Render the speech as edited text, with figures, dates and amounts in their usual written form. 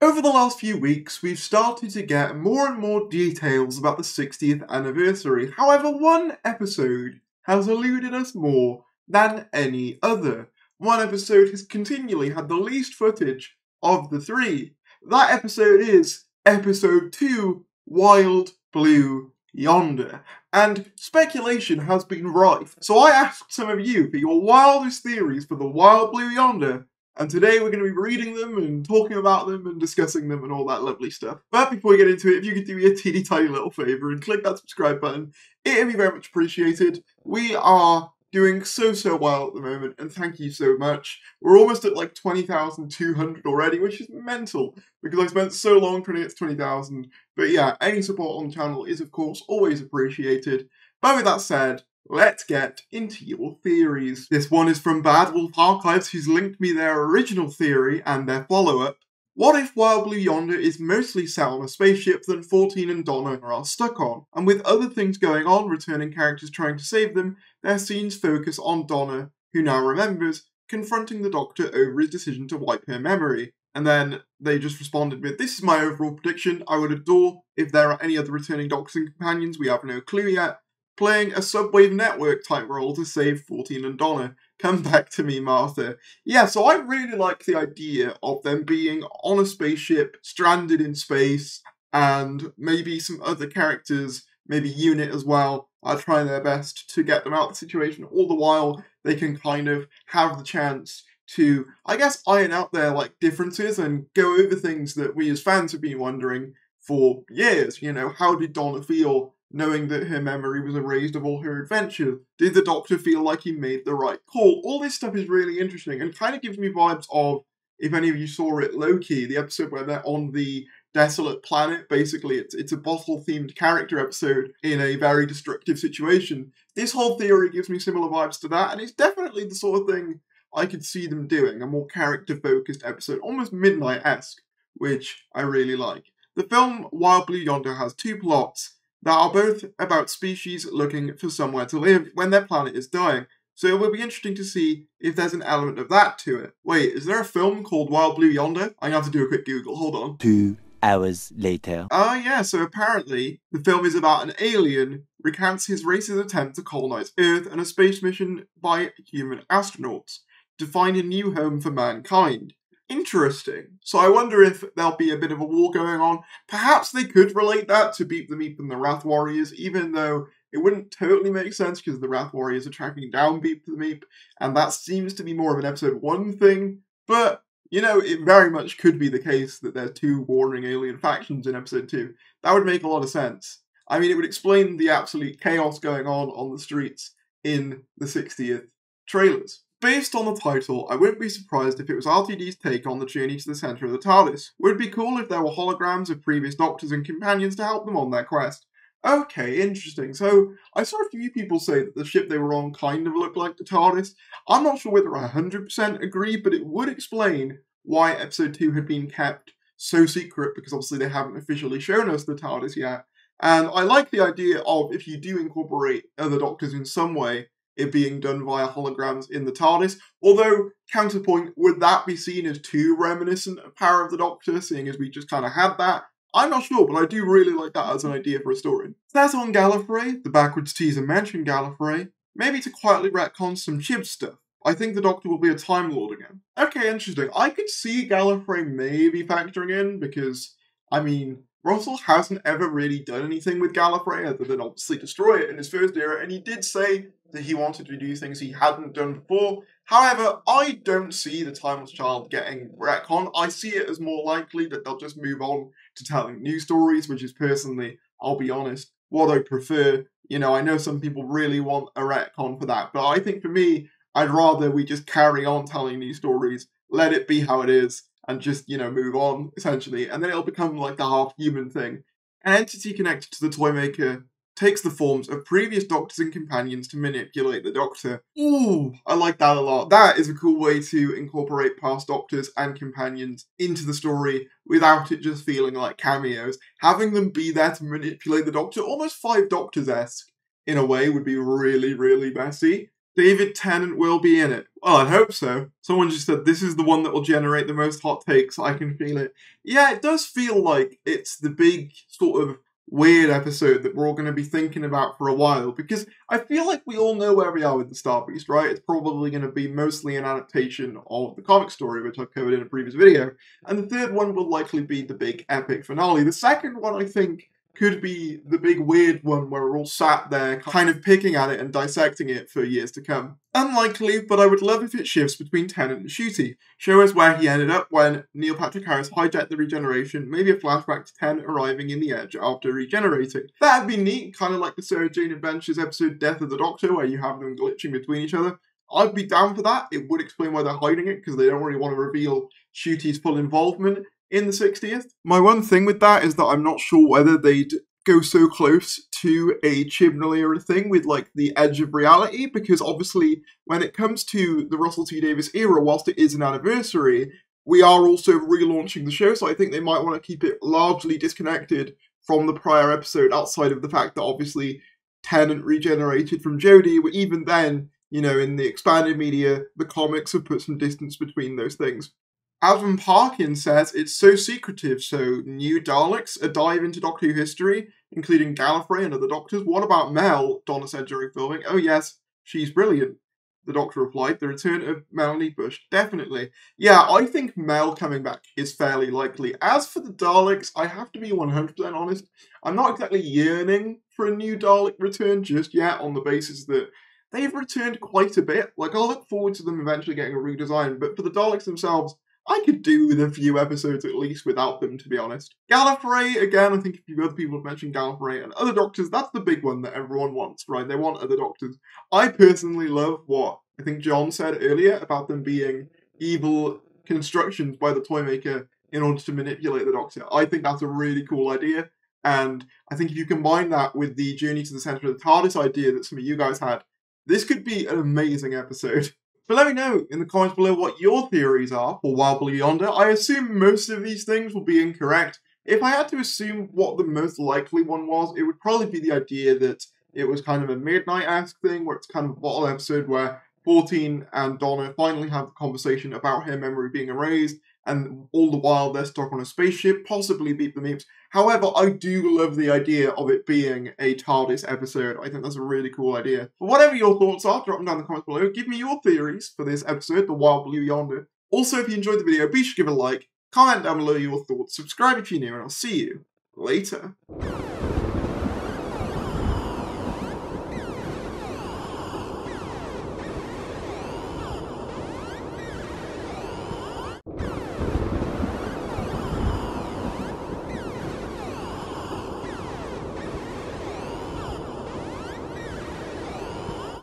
Over the last few weeks, we've started to get more and more details about the 60th anniversary. However, one episode has eluded us more than any other. One episode has continually had the least footage of the three. That episode is Episode 2, Wild Blue Yonder. And speculation has been rife. So I asked some of you for your wildest theories for the Wild Blue Yonder, and today we're going to be reading them and talking about them and discussing them and all that lovely stuff. But before we get into it, if you could do me a teeny tiny little favour and click that subscribe button, it would be very much appreciated. We are doing so well at the moment, and thank you so much. We're almost at like 20,200 already, which is mental, because I spent so long trying to get to 20,000. But yeah, any support on the channel is of course always appreciated. But with that said, let's get into your theories. This one is from Bad Wolf Archives, who's linked me their original theory and their follow-up. What if Wild Blue Yonder is mostly set on a spaceship that 14 and Donna are stuck on, and with other things going on, returning characters trying to save them, their scenes focus on Donna, who now remembers, confronting the Doctor over his decision to wipe her memory. And then they just responded with, "This is my overall prediction. I would adore if there are any other returning Doctors and companions, we have no clue yet, playing a Subwave Network type role to save 14 and Donna. Come back to me, Martha." Yeah, so I really like the idea of them being on a spaceship, stranded in space, and maybe some other characters, maybe Unit as well, are trying their best to get them out of the situation. All the while, they can kind of have the chance to, I guess, iron out their differences and go over things that we as fans have been wondering for years. You know, how did Donna feel knowing that her memory was erased of all her adventures? Did the Doctor feel like he made the right call? All this stuff is really interesting and kind of gives me vibes of, if any of you saw it, Lowkey, the episode where they're on the desolate planet. Basically, it's a bottle-themed character episode in a very destructive situation. This whole theory gives me similar vibes to that, and it's definitely the sort of thing I could see them doing, a more character-focused episode, almost Midnight-esque, which I really like. The film Wild Blue Yonder has two plots that are both about species looking for somewhere to live when their planet is dying. So it will be interesting to see if there's an element of that to it. Wait, is there a film called Wild Blue Yonder? I'm going to have to do a quick Google, hold on. 2 hours later. Yeah, so apparently the film is about an alien recounts his race's attempt to colonize Earth and a space mission by human astronauts to find a new home for mankind. Interesting. So I wonder if there'll be a bit of a war going on. Perhaps they could relate that to Beep the Meep and the Wrath Warriors, even though it wouldn't totally make sense because the Wrath Warriors are tracking down Beep the Meep, and that seems to be more of an episode 1 thing. But, you know, it very much could be the case that there's two warring alien factions in episode 2. That would make a lot of sense. I mean, it would explain the absolute chaos going on the streets in the 60th trailers. Based on the title, I wouldn't be surprised if it was RTD's take on the journey to the centre of the TARDIS. Would be cool if there were holograms of previous Doctors and companions to help them on their quest. Okay, interesting. So, I saw a few people say that the ship they were on kind of looked like the TARDIS. I'm not sure whether I 100% agree, but it would explain why episode 2 had been kept so secret, because obviously they haven't officially shown us the TARDIS yet. And I like the idea of, if you do incorporate other Doctors in some way, it being done via holograms in the TARDIS. Although, counterpoint, would that be seen as too reminiscent of Power of the Doctor, seeing as we just kind of had that? I'm not sure, but I do really like that as an idea for a story. Set on Gallifrey, the backwards teaser mentioned Gallifrey, maybe to quietly retcon some Chib stuff. I think the Doctor will be a Time Lord again. Okay, interesting. I could see Gallifrey maybe factoring in, because, I mean, Russell hasn't ever really done anything with Gallifrey other than obviously destroy it in his first era, and he did say that he wanted to do things he hadn't done before. However, I don't see the Timeless Child getting retcon. I see it as more likely that they'll just move on to telling new stories, which is personally, I'll be honest, what I prefer. You know, I know some people really want a retcon for that, but I think for me, I'd rather we just carry on telling new stories, let it be how it is, and just, you know, move on, essentially. And then it'll become like the half-human thing. An entity connected to the Toymaker takes the forms of previous Doctors and companions to manipulate the Doctor. Ooh, I like that a lot. That is a cool way to incorporate past Doctors and companions into the story without it just feeling like cameos. Having them be there to manipulate the Doctor, almost 5 Doctors-esque in a way, would be really, really messy. David Tennant will be in it. Well, I hope so. Someone just said this is the one that will generate the most hot takes. I can feel it. Yeah, it does feel like it's the big sort of weird episode that we're all going to be thinking about for a while, because I feel like we all know where we are with the Star Beast, right? It's probably going to be mostly an adaptation of the comic story, which I've covered in a previous video. And the third one will likely be the big epic finale. The second one, I think, could be the big weird one where we're all sat there kind of picking at it and dissecting it for years to come. Unlikely, but I would love if it shifts between Tennant and Ncuti. Show us where he ended up when Neil Patrick Harris hijacked the regeneration, maybe a flashback to Tennant arriving in the Edge after regenerating. That'd be neat, kind of like the Sarah Jane Adventures episode Death of the Doctor, where you have them glitching between each other. I'd be down for that. It would explain why they're hiding it, because they don't really want to reveal Ncuti's full involvement in the 60th. My one thing with that is that I'm not sure whether they'd go so close to a Chibnall era thing with like the edge of reality, because obviously when it comes to the Russell T Davies era, whilst it is an anniversary, we are also relaunching the show, so I think they might want to keep it largely disconnected from the prior episode, outside of the fact that obviously Tennant regenerated from Jodie, but even then, you know, in the expanded media, the comics have put some distance between those things. Alvin Parkins says it's so secretive, so new Daleks, a dive into Doctor Who history, including Gallifrey and other Doctors. What about Mel? Donna said during filming. Oh yes, she's brilliant, the Doctor replied. The return of Melanie Bush, definitely. Yeah, I think Mel coming back is fairly likely. As for the Daleks, I have to be 100% honest. I'm not exactly yearning for a new Dalek return just yet, on the basis that they've returned quite a bit. Like, I'll look forward to them eventually getting a redesign, but for the Daleks themselves, I could do with a few episodes at least without them, to be honest. Gallifrey, again, I think a few other people have mentioned Gallifrey, and other Doctors, that's the big one that everyone wants, right? They want other Doctors. I personally love what I think John said earlier about them being evil constructions by the Toymaker in order to manipulate the Doctor. I think that's a really cool idea, and I think if you combine that with the Journey to the Centre of the TARDIS idea that some of you guys had, this could be an amazing episode. But let me know in the comments below what your theories are for Wild Blue Yonder. I assume most of these things will be incorrect. If I had to assume what the most likely one was, it would probably be the idea that it was kind of a Midnight-esque thing, where it's kind of a bottle episode where 14 and Donna finally have the conversation about her memory being erased, and all the while they're stuck on a spaceship, possibly Beat the Meeps. However, I do love the idea of it being a TARDIS episode. I think that's a really cool idea. But whatever your thoughts are, drop them down in the comments below. Give me your theories for this episode, The Wild Blue Yonder. Also, if you enjoyed the video, be sure to give it a like, comment down below your thoughts, subscribe if you're new, and I'll see you later.